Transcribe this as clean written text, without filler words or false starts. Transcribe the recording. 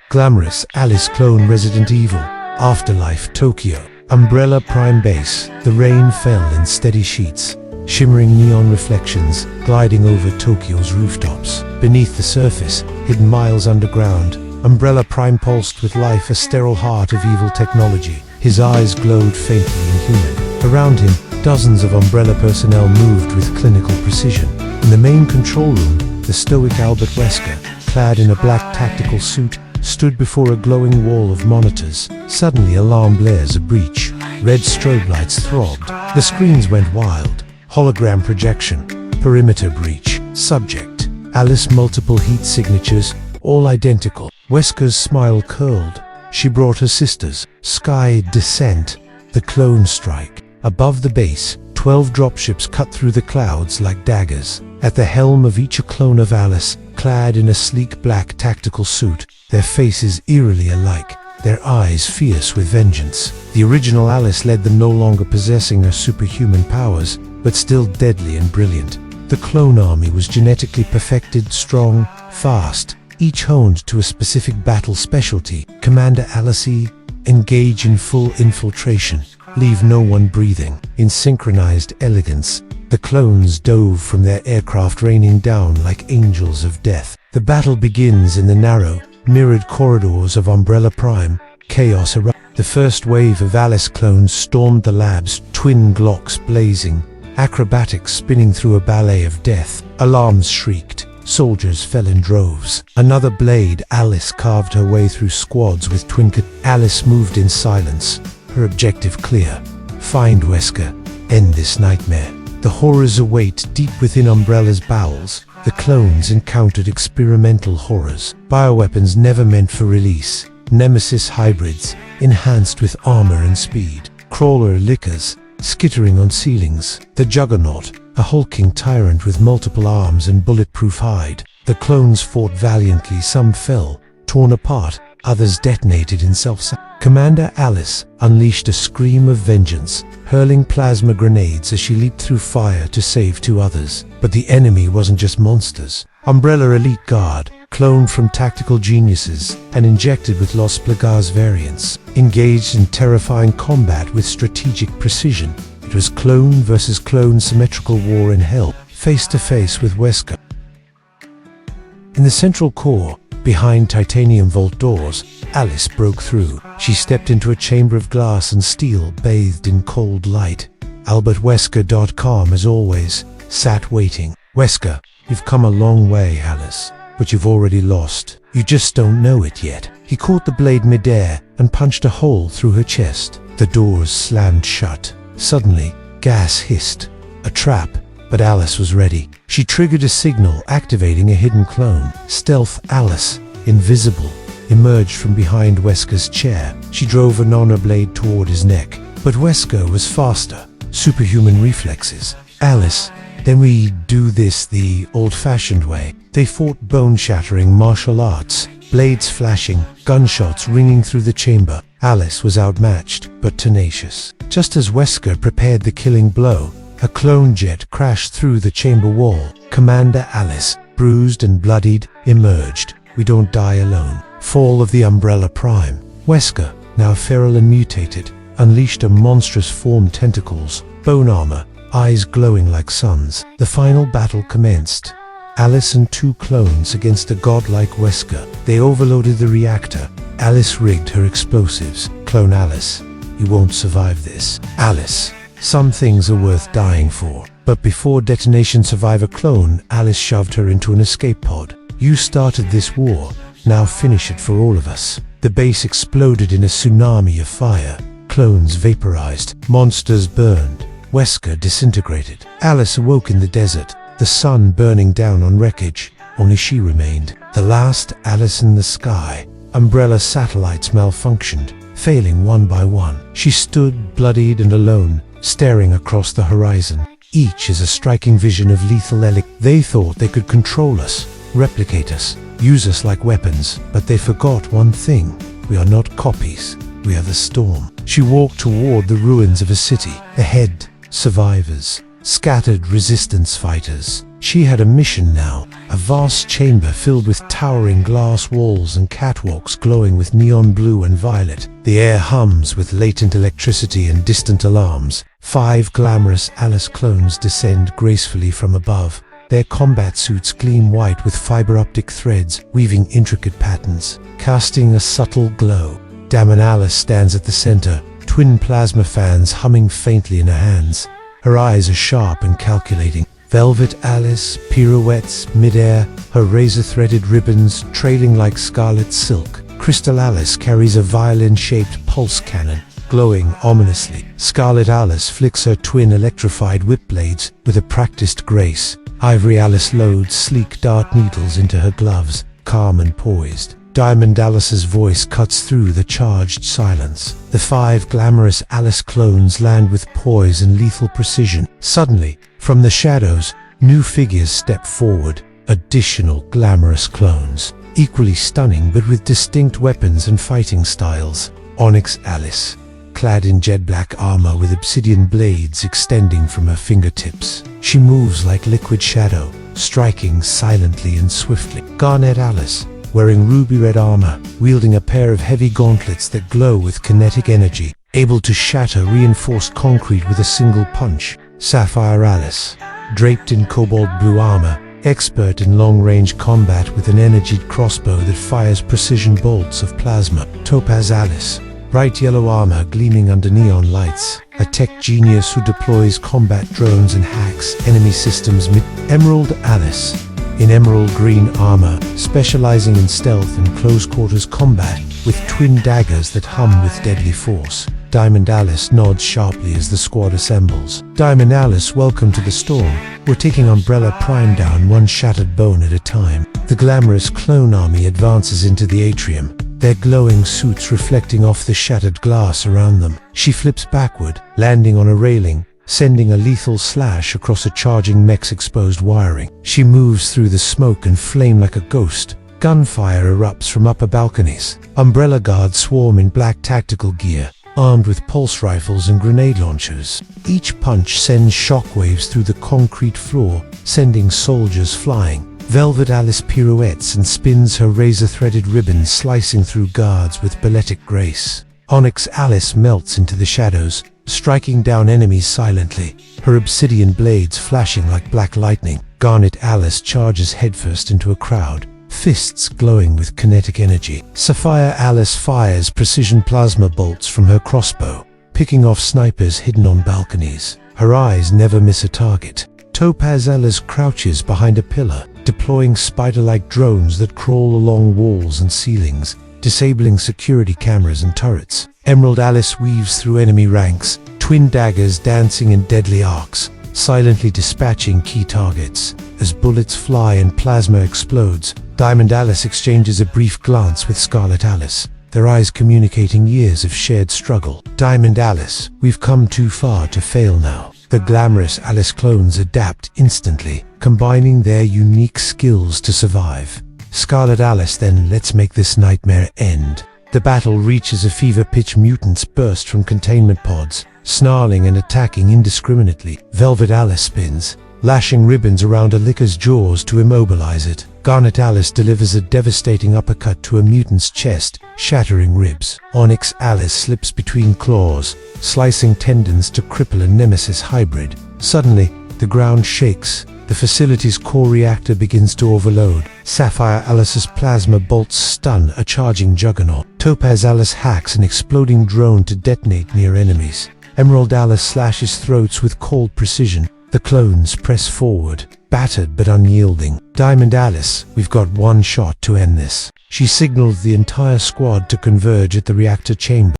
Glamorous Alice Clone Resident Evil, Afterlife Tokyo, Umbrella Prime Base. The rain fell in steady sheets, shimmering neon reflections gliding over Tokyo's rooftops. Beneath the surface, hidden miles underground, Umbrella Prime pulsed with life, a sterile heart of evil technology. His eyes glowed faintly inhuman. Around him, dozens of Umbrella personnel moved with clinical precision. In the main control room, the stoic Albert Wesker, clad in a black tactical suit, stood before a glowing wall of monitors. Suddenly, alarm blares. A breach. Red strobe lights throbbed. The screens went wild. Hologram projection. Perimeter breach. Subject: Alice. Multiple heat signatures, all identical. Wesker's smile curled. She brought her sisters. Sky Descent. The Clone Strike. Above the base, 12 dropships cut through the clouds like daggers. At the helm of each, a clone of Alice, clad in a sleek black tactical suit, their faces eerily alike, their eyes fierce with vengeance. The original Alice led them, no longer possessing her superhuman powers, but still deadly and brilliant. The clone army was genetically perfected, strong, fast, each honed to a specific battle specialty. Commander Alice E. Engage in full infiltration. Leave no one breathing. In synchronized elegance, the clones dove from their aircraft, raining down like angels of death. The battle begins in the narrow, mirrored corridors of Umbrella Prime. Chaos erupts. The first wave of Alice clones stormed the labs, twin Glocks blazing, acrobatics spinning through a ballet of death. Alarms shrieked. Soldiers fell in droves. Another blade. Alice carved her way through squads with twin. Alice moved in silence, her objective clear. Find Wesker. End this nightmare. The horrors await deep within Umbrella's bowels. The clones encountered experimental horrors. Bioweapons never meant for release. Nemesis hybrids, enhanced with armor and speed. Crawler lickers, skittering on ceilings. The Juggernaut, a hulking tyrant with multiple arms and bulletproof hide. The clones fought valiantly. Some fell, torn apart. Others detonated in self-sacrifice. Commander Alice unleashed a scream of vengeance, hurling plasma grenades as she leaped through fire to save two others. But the enemy wasn't just monsters. Umbrella Elite Guard, cloned from tactical geniuses and injected with Los Plagas variants, engaged in terrifying combat with strategic precision. It was clone versus clone, symmetrical war in hell, face to face with Wesker. In the central core, behind titanium vault doors, Alice broke through. She stepped into a chamber of glass and steel bathed in cold light. AlbertWesker.com, as always, sat waiting. Wesker, you've come a long way, Alice, but you've already lost. You just don't know it yet. He caught the blade midair and punched a hole through her chest. The doors slammed shut. Suddenly, gas hissed. A trap. But Alice was ready. She triggered a signal, activating a hidden clone. Stealth Alice, invisible, emerged from behind Wesker's chair. She drove an honor blade toward his neck. But Wesker was faster. Superhuman reflexes. Alice, then we do this the old-fashioned way. They fought bone-shattering martial arts, blades flashing, gunshots ringing through the chamber. Alice was outmatched, but tenacious. Just as Wesker prepared the killing blow, a clone jet crashed through the chamber wall. Commander Alice, bruised and bloodied, emerged. We don't die alone. Fall of the Umbrella Prime. Wesker, now feral and mutated, unleashed a monstrous form, tentacles, bone armor, eyes glowing like suns. The final battle commenced. Alice and two clones against a godlike Wesker. They overloaded the reactor. Alice rigged her explosives. Clone Alice, you won't survive this. Alice, some things are worth dying for. But before detonation, survivor clone Alice shoved her into an escape pod. You started this war, now finish it for all of us. The base exploded in a tsunami of fire. Clones vaporized, monsters burned, Wesker disintegrated. Alice awoke in the desert, the sun burning down on wreckage. Only she remained, the last Alice in the sky. Umbrella satellites malfunctioned, failing one by one. She stood bloodied and alone, staring across the horizon. Each is a striking vision of lethal They thought they could control us, replicate us, use us like weapons, but they forgot one thing. We are not copies. We are the storm. She walked toward the ruins of a city. Ahead, survivors, scattered resistance fighters. She had a mission now, a vast chamber filled with towering glass walls and catwalks glowing with neon blue and violet. The air hums with latent electricity and distant alarms. 5 glamorous Alice clones descend gracefully from above. Their combat suits gleam white with fiber-optic threads, weaving intricate patterns, casting a subtle glow. Diamond Alice stands at the center, twin plasma fans humming faintly in her hands. Her eyes are sharp and calculating. Velvet Alice pirouettes midair, her razor-threaded ribbons trailing like scarlet silk. Crystal Alice carries a violin-shaped pulse cannon, glowing ominously. Scarlet Alice flicks her twin electrified whip blades with a practiced grace. Ivory Alice loads sleek dart needles into her gloves, calm and poised. Diamond Alice's voice cuts through the charged silence. The 5 glamorous Alice clones land with poise and lethal precision. Suddenly, from the shadows, new figures step forward. Additional glamorous clones, equally stunning but with distinct weapons and fighting styles. Onyx Alice, clad in jet black armor with obsidian blades extending from her fingertips. She moves like liquid shadow, striking silently and swiftly. Garnet Alice, wearing ruby-red armor, wielding a pair of heavy gauntlets that glow with kinetic energy, able to shatter reinforced concrete with a single punch. Sapphire Alice, draped in cobalt blue armor, expert in long-range combat with an energied crossbow that fires precision bolts of plasma. Topaz Alice, bright yellow armor gleaming under neon lights, a tech genius who deploys combat drones and hacks enemy systems. Emerald Alice, in emerald green armor, specializing in stealth and close-quarters combat with twin daggers that hum with deadly force. Diamond Alice nods sharply as the squad assembles. Diamond Alice, welcome to the storm. We're taking Umbrella Prime down one shattered bone at a time. The Glamorous Clone Army advances into the atrium, their glowing suits reflecting off the shattered glass around them. She flips backward, landing on a railing, sending a lethal slash across a charging mech's exposed wiring. She moves through the smoke and flame like a ghost. Gunfire erupts from upper balconies. Umbrella guards swarm in black tactical gear, armed with pulse rifles and grenade launchers. Each punch sends shockwaves through the concrete floor, sending soldiers flying. Velvet Alice pirouettes and spins her razor-threaded ribbons, slicing through guards with balletic grace. Onyx Alice melts into the shadows, striking down enemies silently, her obsidian blades flashing like black lightning. Garnet Alice charges headfirst into a crowd, fists glowing with kinetic energy. Sapphire Alice fires precision plasma bolts from her crossbow, picking off snipers hidden on balconies. Her eyes never miss a target. Topaz Alice crouches behind a pillar, deploying spider-like drones that crawl along walls and ceilings, disabling security cameras and turrets. Emerald Alice weaves through enemy ranks, twin daggers dancing in deadly arcs, silently dispatching key targets. As bullets fly and plasma explodes, Diamond Alice exchanges a brief glance with Scarlet Alice, their eyes communicating years of shared struggle. Diamond Alice, we've come too far to fail now. The Glamorous Alice clones adapt instantly, combining their unique skills to survive. Scarlet Alice, then let's make this nightmare end. The battle reaches a fever pitch. Mutants burst from containment pods, snarling and attacking indiscriminately. Velvet Alice spins, lashing ribbons around a licker's jaws to immobilize it. Garnet Alice delivers a devastating uppercut to a mutant's chest, shattering ribs. Onyx Alice slips between claws, slicing tendons to cripple a Nemesis hybrid. Suddenly, the ground shakes. The facility's core reactor begins to overload. Sapphire Alice's plasma bolts stun a charging juggernaut. Topaz Alice hacks an exploding drone to detonate near enemies. Emerald Alice slashes throats with cold precision. The clones press forward, battered but unyielding. Diamond Alice, we've got one shot to end this. She signals the entire squad to converge at the reactor chamber.